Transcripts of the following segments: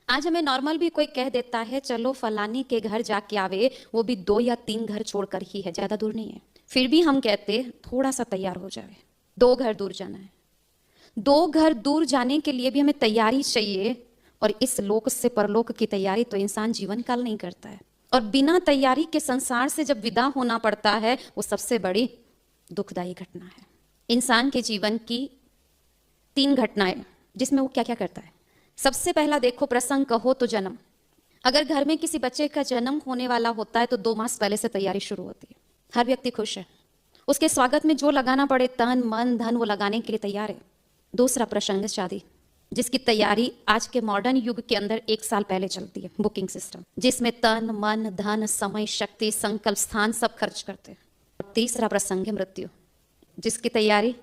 आज हमें नॉर्मल भी कोई कह देता है चलो फलानी के घर जाके आवे, वो भी 2 या 3 घर छोड़कर ही है, ज्यादा दूर नहीं है, फिर भी हम कहते थोड़ा सा तैयार हो जाए, 2 घर दूर जाना है। 2 घर दूर जाने के लिए भी हमें तैयारी चाहिए, और इस लोक से परलोक की तैयारी तो इंसान जीवन काल नहीं करता है, और बिना तैयारी के संसार से जब विदा होना पड़ता है वो सबसे बड़ी दुखदायी घटना है। इंसान के जीवन की 3 घटनाएं जिसमें वो क्या क्या करता है। सबसे पहला देखो, प्रसंग कहो तो जन्म। अगर घर में किसी बच्चे का जन्म होने वाला होता है तो 2 मास पहले से तैयारी शुरू होती है। हर व्यक्ति खुश है, उसके स्वागत में जो लगाना पड़े तन मन धन वो लगाने के लिए तैयार है। दूसरा प्रसंग है शादी, जिसकी तैयारी आज के मॉडर्न युग के अंदर 1 साल पहले चलती है, बुकिंग सिस्टम, जिसमें तन मन धन समय शक्ति संकल्प स्थान सब खर्च करते हैं। और तीसरा प्रसंग है मृत्यु, जिसकी तैयारी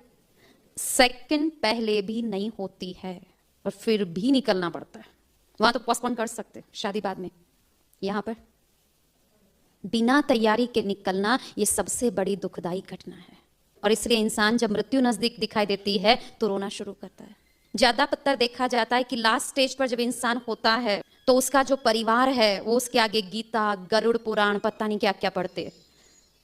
सेकंड पहले भी नहीं होती है और फिर भी निकलना पड़ता है। वहां तो पोस्टपोन कर सकते, शादी बाद में, यहां पर बिना तैयारी के निकलना ये सबसे बड़ी दुखदाई घटना है। और इसलिए इंसान जब मृत्यु नजदीक दिखाई देती है तो रोना शुरू करता है। ज्यादा पत्तर देखा जाता है कि लास्ट स्टेज पर जब इंसान होता है तो उसका जो परिवार है वो उसके आगे गीता गरुड़ पुराण पता नहीं क्या क्या पढ़ते,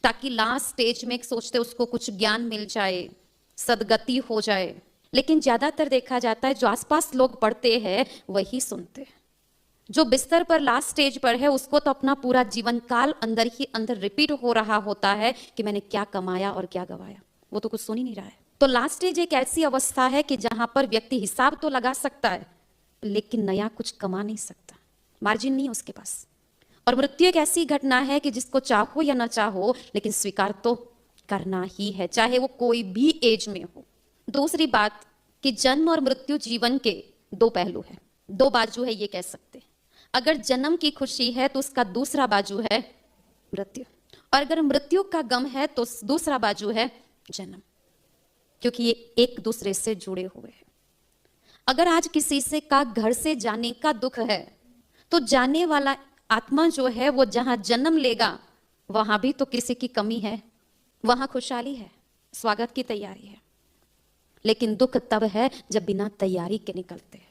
ताकि लास्ट स्टेज में सोचते उसको कुछ ज्ञान मिल जाए, सदगति हो जाए। लेकिन ज्यादातर देखा जाता है जो आसपास लोग पढ़ते हैं वही सुनते हैं। जो बिस्तर पर लास्ट स्टेज पर है उसको तो अपना पूरा जीवन काल अंदर ही अंदर रिपीट हो रहा होता है कि मैंने क्या कमाया और क्या गवाया, वो तो कुछ सुन ही नहीं रहा है। तो लास्ट स्टेज एक ऐसी अवस्था है कि जहां पर व्यक्ति हिसाब तो लगा सकता है लेकिन नया कुछ कमा नहीं सकता, मार्जिन नहीं है उसके पास। और मृत्यु एक ऐसी घटना है कि जिसको चाहो या ना चाहो लेकिन स्वीकार तो करना ही है, चाहे वो कोई भी एज में हो। दूसरी बात कि जन्म और मृत्यु जीवन के 2 पहलू है, 2 बाजू है ये कह सकते। अगर जन्म की खुशी है तो उसका दूसरा बाजू है मृत्यु, और अगर मृत्यु का गम है तो दूसरा बाजू है जन्म, क्योंकि ये एक दूसरे से जुड़े हुए हैं। अगर आज किसी से का घर से जाने का दुख है तो जाने वाला आत्मा जो है वो जहां जन्म लेगा वहां भी तो किसी की कमी है, वहां खुशहाली है, स्वागत की तैयारी है। लेकिन दुख तब है जब बिना तैयारी के निकलते हैं।